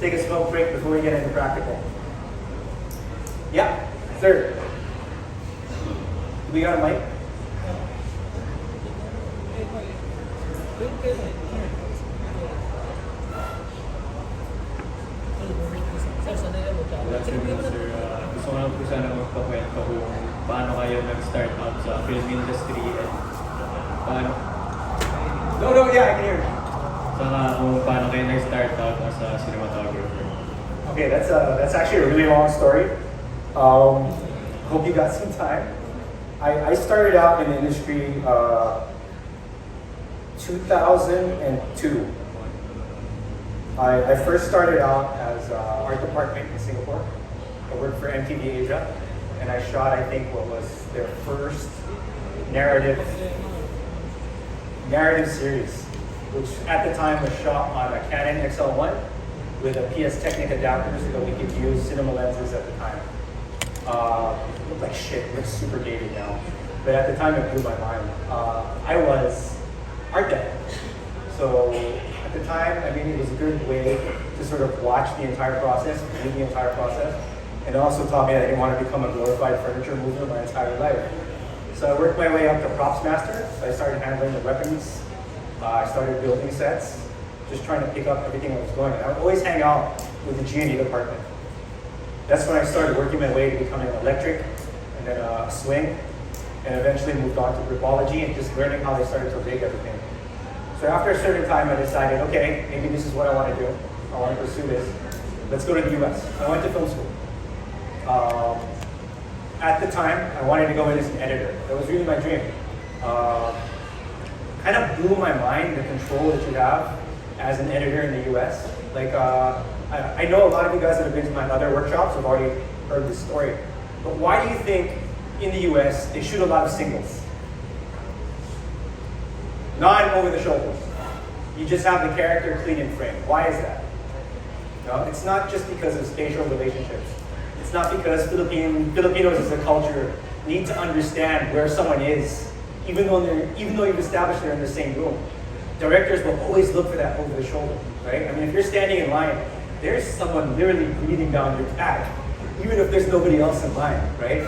take a smoke break before we get into practical. Yeah, third. We got a mic? Good afternoon, sir. Gusto ko lang po sana magpakwento kung paano kayo nag-start out sa film industry and paano... No, yeah, I can hear you. Saka kung paano kayo nag-start out as a cinematographer. Okay, that's actually a really long story. Hope you got some time. I started out in the industry 2002. I first started out as art department in Singapore. I worked for MTV Asia, and I shot, I think, what was their first narrative series, which at the time was shot on a Canon XL1 with a PS Technic adapter so that we could use cinema lenses at the time. It looked like shit, it looks super dated now. But at the time it blew my mind. I was art deck. So at the time, I mean, it was a good way to sort of watch the entire process, read the entire process, and it also taught me that I didn't want to become a glorified furniture mover my entire life. So I worked my way up to props master. So I started handling the weapons. I started building sets, just trying to pick up everything that was going on. I would always hang out with the G&E department. That's when I started working my way to becoming an electric, and then a swing, and eventually moved on to gripology and just learning how they started to rig everything. So after a certain time, I decided, okay, maybe this is what I want to do. I want to pursue this. Let's go to the US. I went to film school. At the time, I wanted to go in as an editor. That was really my dream. Kind of blew my mind, the control that you have as an editor in the US. Like, I know a lot of you guys that have been to my other workshops have already heard this story. But why do you think in the US they shoot a lot of singles? Not over the shoulders. You just have the character clean in frame. Why is that? No, it's not just because of spatial relationships. It's not because Filipinos as a culture need to understand where someone is, even though you've established they're in the same room. Directors will always look for that over the shoulder, right? I mean, if you're standing in line, there's someone literally breathing down your back, even if there's nobody else in line, right?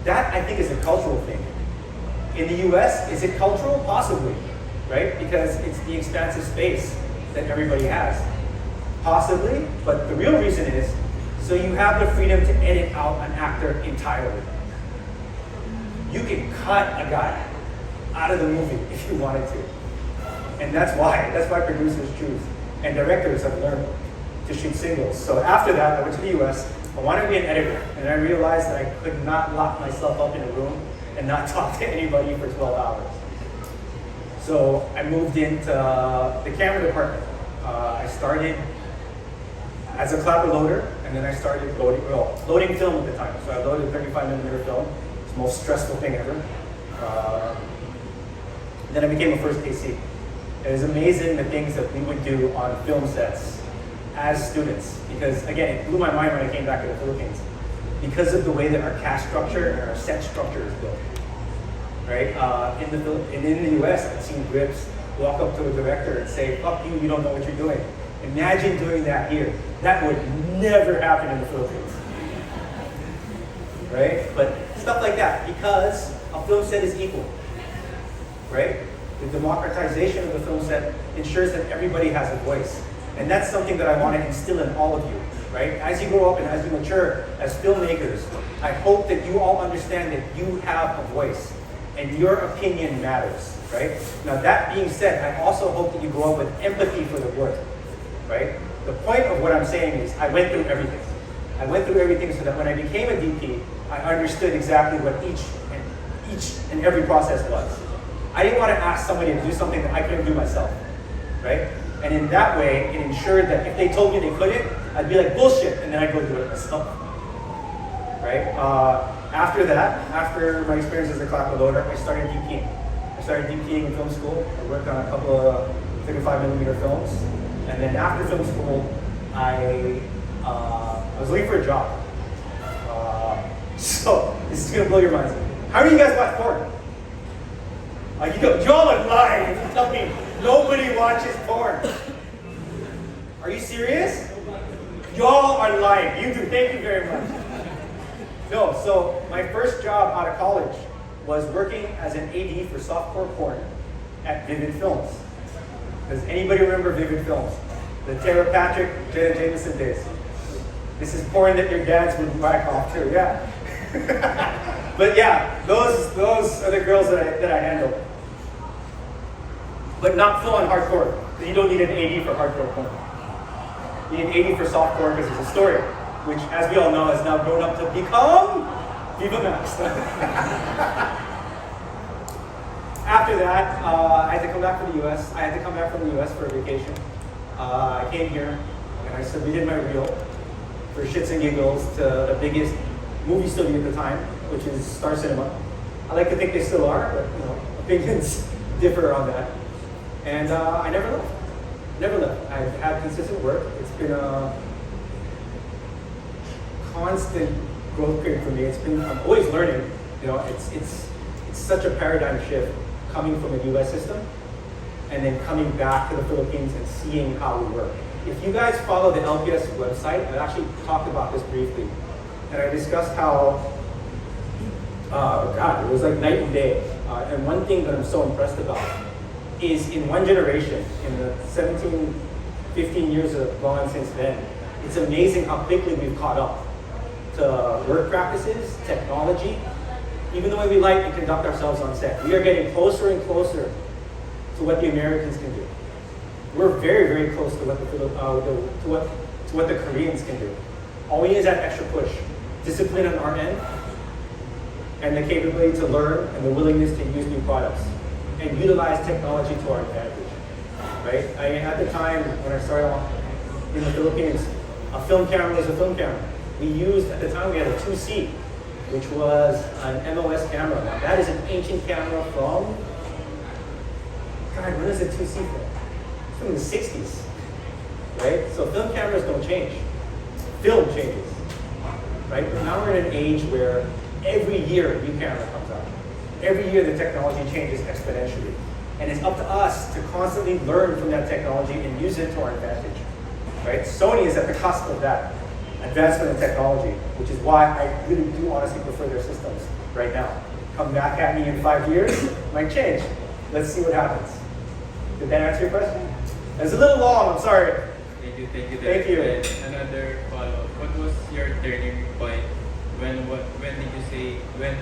That, I think, is a cultural thing. In the US, is it cultural? Possibly, right? Because it's the expansive space that everybody has. Possibly, but the real reason is, so you have the freedom to edit out an actor entirely. You can cut a guy out of the movie if you wanted to. And that's why producers choose. And directors have learned to shoot singles. So after that, I went to the US. I wanted to be an editor. And I realized that I could not lock myself up in a room and not talk to anybody for 12 hours. So I moved into the camera department. I started as a clapper loader, and then I started loading film at the time. So I loaded 35mm film. It's the most stressful thing ever. Then I became a first AC. It was amazing the things that we would do on film sets as students. Because again, it blew my mind when I came back to the Philippines. Because of the way that our cast structure and our set structure is built. Right? In the US, I've seen grips walk up to a director and say, fuck you, you don't know what you're doing. Imagine doing that here. That would never happen in the Philippines. Right? But stuff like that, because a film set is equal. Right? The democratization of the film set ensures that everybody has a voice. And that's something that I want to instill in all of you. Right? As you grow up and as you mature as filmmakers, I hope that you all understand that you have a voice and your opinion matters. Right? Now that being said, I also hope that you grow up with empathy for the work. Right? The point of what I'm saying is I went through everything. I went through everything so that when I became a DP, I understood exactly what each and every process was. I didn't want to ask somebody to do something that I couldn't do myself. Right? And in that way, it ensured that if they told me they couldn't, I'd be like, bullshit, and then I'd go do it myself. Right? After that, after my experience as a clapper loader, I started DPing. I started DPing in film school. I worked on a couple of 35mm films. And then after film school, I was looking for a job. So this is gonna blow your minds. How many of you guys watch porn? Y'all are lying if you tell me nobody watches porn. Are you serious? Y'all are lying. You do. Thank you very much. No, so my first job out of college was working as an AD for softcore porn at Vivid Films. Does anybody remember Vivid Films? The Tara Patrick, Jenna Jameson days. This is porn that your dads would whack off to, yeah. But yeah, those are the girls that I handled. But not full on hardcore. You don't need an AD for hardcore porn. You need an AD for softcore because it's a story, which, as we all know, has now grown up to become Viva Max. After that, I had to come back from the US. I had to come back from the US for a vacation. I came here and I submitted my reel for shits and giggles to the biggest movie studio at the time, which is Star Cinema. I like to think they still are, but opinions differ on that. And I never left. Never left. I've had consistent work. It's been a constant growth period for me. I'm always learning. It's such a paradigm shift coming from a US system and then coming back to the Philippines and seeing how we work. If you guys follow the LPS website, I actually talked about this briefly. And I discussed how, it was like night and day. And one thing that I'm so impressed about is in one generation, in the 17, 15 years that have gone since then, it's amazing how quickly we've caught up to work practices, technology, even the way we light and conduct ourselves on set. We are getting closer and closer to what the Americans can do. We're very, very close to what the Koreans can do. All we need is that extra push, discipline on our end, and the capability to learn and the willingness to use new products and utilize technology to our advantage, right? At the time when I started off in the Philippines, a film camera was a film camera. We used, at the time we had a 2C, which was an MOS camera. Now that is an ancient camera from, God, when is the 2C from? It's from the 60s, right? So film cameras don't change. Film changes, right? But now we're in an age where every year a new camera comes out. Every year the technology changes exponentially. And it's up to us to constantly learn from that technology and use it to our advantage, right? Sony is at the cusp of that advancement in technology, which is why I really do honestly prefer their systems right now. Come back at me in 5 years, might change. Let's see what happens. Did that answer your question? It's a little long, I'm sorry. Thank you. Thank you. And another follow-up. What was your turning point? When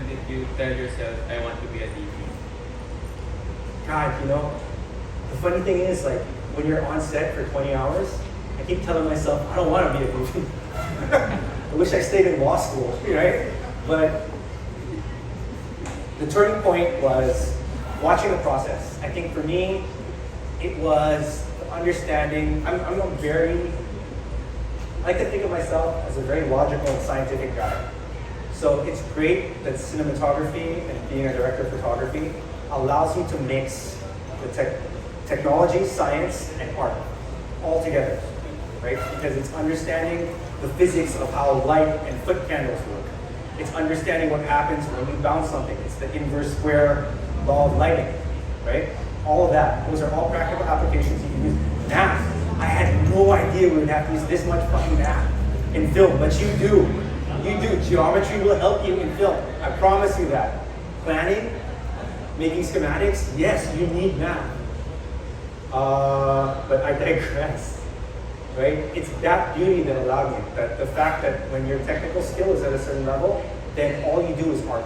did you tell yourself, I want to be a DP? God, the funny thing is, like, when you're on set for 20 hours, I keep telling myself, I don't want to be a DP. I wish I stayed in law school, right? But the turning point was watching the process. I think for me, it was understanding. I like to think of myself as a very logical and scientific guy. So it's great that cinematography and being a director of photography allows you to mix the technology, science, and art all together, right? Because it's understanding the physics of how light and foot candles work. It's understanding what happens when you bounce something. It's the inverse square law of lighting, right? All of that. Those are all practical applications you can use. Math. I had no idea we would have to use this much fucking math in film, but you do. You do. Geometry will help you in film. I promise you that. Planning, making schematics, yes, you need math. But I digress, right? It's that beauty that allowed me, that the fact that when your technical skill is at a certain level, then all you do is art.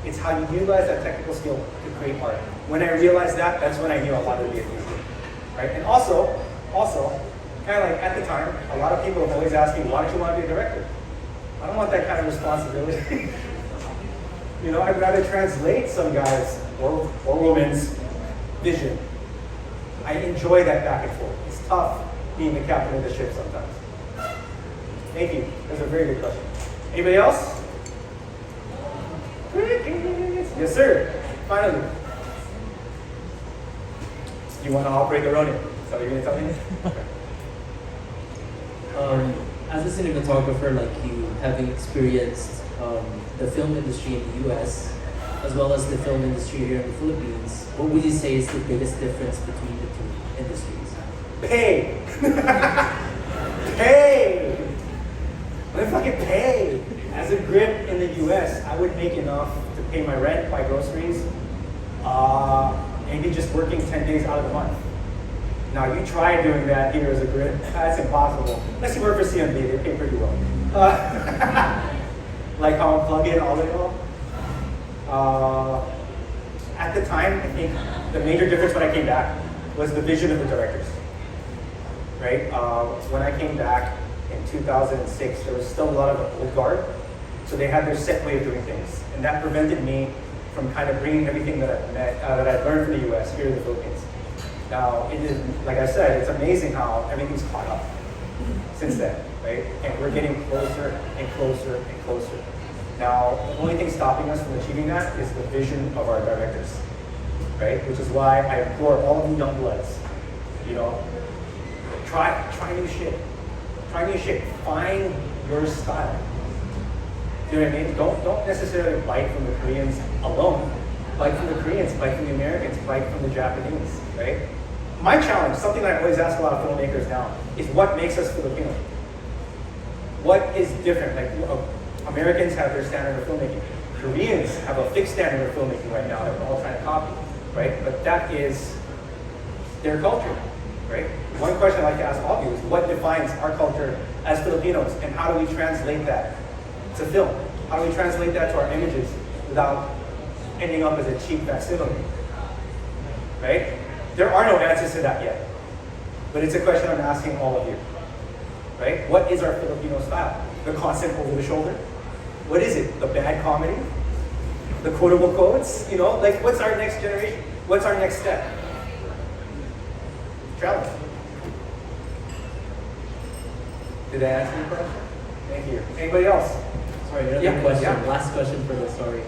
It's how you utilize that technical skill to create art. When I realized that, that's when I knew I wanted to be a musician, right? And also, kind of like at the time, a lot of people have always asked me, why don't you want to be a director? I don't want that kind of responsibility. I'd rather translate some guy's or woman's vision. I enjoy that back and forth. It's tough being the captain of the ship sometimes. Thank you. That's a very good question. Anybody else? Yes, sir. Finally. You want to operate the Ronin? Is that what you're going to tell me? Okay. As a cinematographer like you, having experienced the film industry in the US, as well as the film industry here in the Philippines, what would you say is the biggest difference between the two industries? Pay! Pay! grid in the US, I would make enough to pay my rent, buy groceries, maybe just working 10 days out of the month. Now you try doing that here as a grid, that's impossible. Unless you work for CMB, they pay pretty well. Like how I'm plug in all in all. At the time, I think the major difference when I came back was the vision of the directors, right? When I came back in 2006, there was still a lot of the old guard, so they had their set way of doing things, and that prevented me from kind of bringing everything that I've learned from the US here to the Philippines. Now, it is, like I said, it's amazing how everything's caught up since then, right? And we're getting closer and closer and closer. Now, the only thing stopping us from achieving that is the vision of our directors, right? Which is why I implore all of you young bloods, you know, try new shit. Try new shit. Find your style. Do you know what I mean? Don't necessarily bite from the Koreans alone. Bite from the Koreans, bite from the Americans, bite from the Japanese, right? My challenge, something that I always ask a lot of filmmakers now, is what makes us Filipino? What is different? Like, Americans have their standard of filmmaking. Koreans have a fixed standard of filmmaking right now that we're all trying to copy, right? But that is their culture, right? One question I'd like to ask all of you is what defines our culture as Filipinos, and how do we translate that to film? How do we translate that to our images without ending up as a cheap facsimile, right? There are no answers to that yet, but it's a question I'm asking all of you, right? What is our Filipino style? The constant over the shoulder? What is it? The bad comedy? The quotable quotes? You know, like what's our next generation? What's our next step? Challenge. Did I answer your question? Thank you. Anybody else? Sorry, another question. Last question for the story.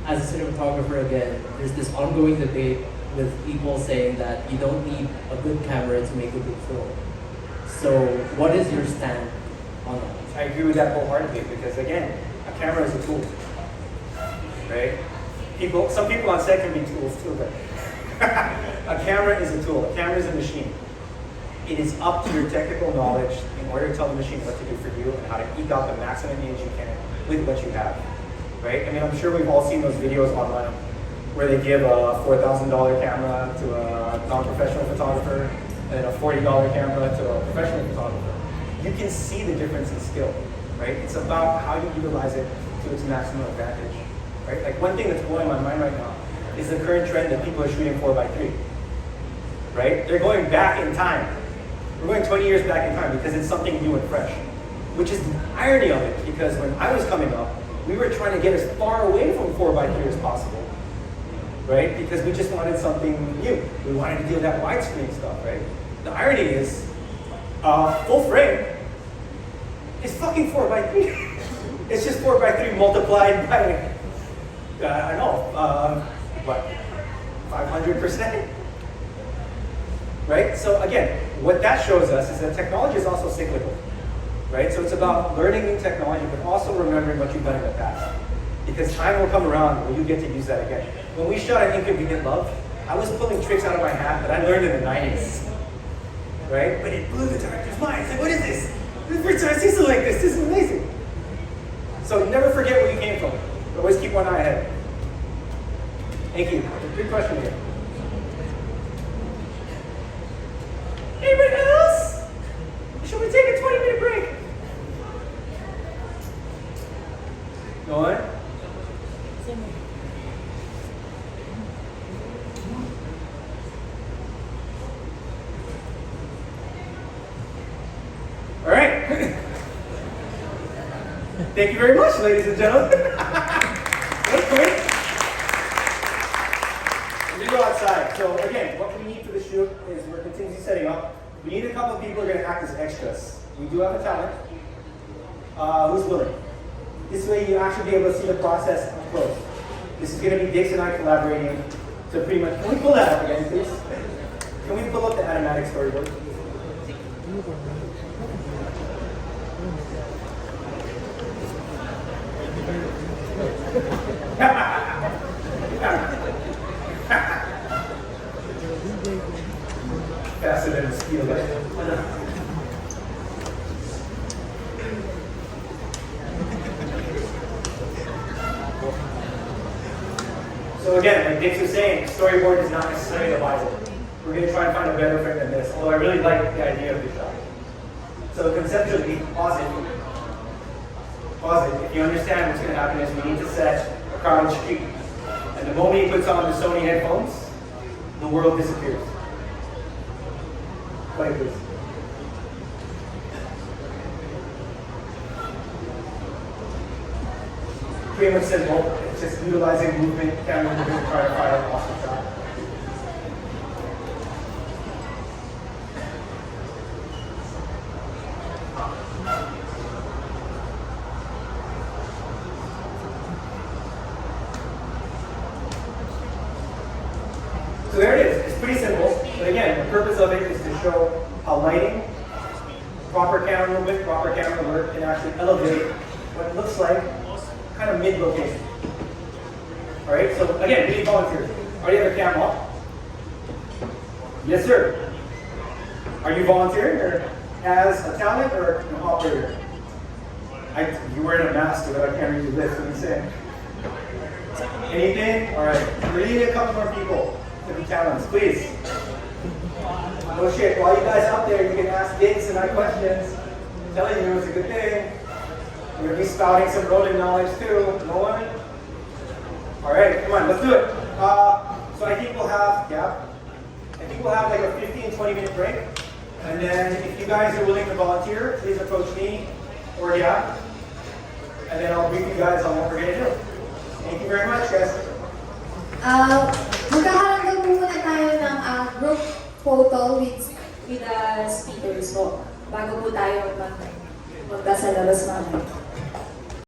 As a cinematographer, again, there's this ongoing debate with people saying that you don't need a good camera to make a good film. So, what is your stand on that? I agree with that wholeheartedly because, again, a camera is a tool, right? Some people on set can be tools too, but a camera is a tool. A camera is a machine. It is up to your technical knowledge in order to tell the machine what to do for you and how to eke out the maximum image you can with what you have, right? I mean, I'm sure we've all seen those videos online where they give a $4,000 camera to a non-professional photographer and a $40 camera to a professional photographer. You can see the difference in skill, right? It's about how you utilize it to its maximum advantage, right? Like one thing that's blowing my mind right now is the current trend that people are shooting 4x3, right? They're going back in time. We're going 20 years back in time because it's something new and fresh, which is the irony of it, because when I was coming up, we were trying to get as far away from 4x3 as possible, right? Because we just wanted something new. We wanted to do that widescreen stuff, right? The irony is, full frame is fucking 4x3. It's just 4x3 multiplied by, I don't know, what, 500%? Right? So again, what that shows us is that technology is also cyclical, right? So it's about learning new technology, but also remembering what you've done in the past. Because time will come around where you get to use that again. When we shot an Inconvenient Love, I was pulling tricks out of my hat that I learned in the 90s, right? But it blew the director's mind. It's like, what is this? This is the first time I see something like this. This is amazing. So never forget where you came from. Always keep one eye ahead. Thank you. Good question here. Anybody else? Should we take a 20-minute break? Go on. All right. Thank you very much, ladies and gentlemen. That's quick. We go outside. So again, what we need for the shoot is we're continuously setting up. We need a couple of people who are going to act as extras. We do have a talent. Who's willing? This way you actually be able to see the process up close. This is going to be Dix and I collaborating to pretty much, can we pull that up again, please? Can we pull up the animatic storyboard? Faster than a steel light. again, like Dix was saying, storyboard is not necessarily the Bible. We're going to try and find a better frame than this, although I really like the idea of this shot. So conceptually, pause it. Pause it. If you understand what's going to happen is we need to set a crowded street. And the moment he puts on the Sony headphones, the world disappears. Play this. Pretty much simple. It's just utilizing movement, camera movement, trying to find an awesome shot. So there it is. It's pretty simple. But again, the purpose of it is to show how lighting, proper camera movement, proper camera work can actually elevate what looks like kind of mid-location. Alright, so again, we need volunteers. Are you have a camera? Yes, sir. Are you volunteering or as a talent or an operator? You're wearing a mask so that I can't read your lips. What are you saying? Anything? Alright. We need a couple more people to be talents, please. Oh shit, while you guys out there, you can ask Diggs and I questions. I'm telling you, it's a good thing. We're going to be spouting some rolling knowledge too. No one? Alright, come on, let's do it. So I think we'll have, like a 15-20 minute break. And then if you guys are willing to volunteer, please approach me or yeah. And then I'll brief you guys on what we're going to do. Thank you very much, guys. Magkakaroon muna tayo ng group photo with the speakers po. Bago po tayo magkasalabas mamaya.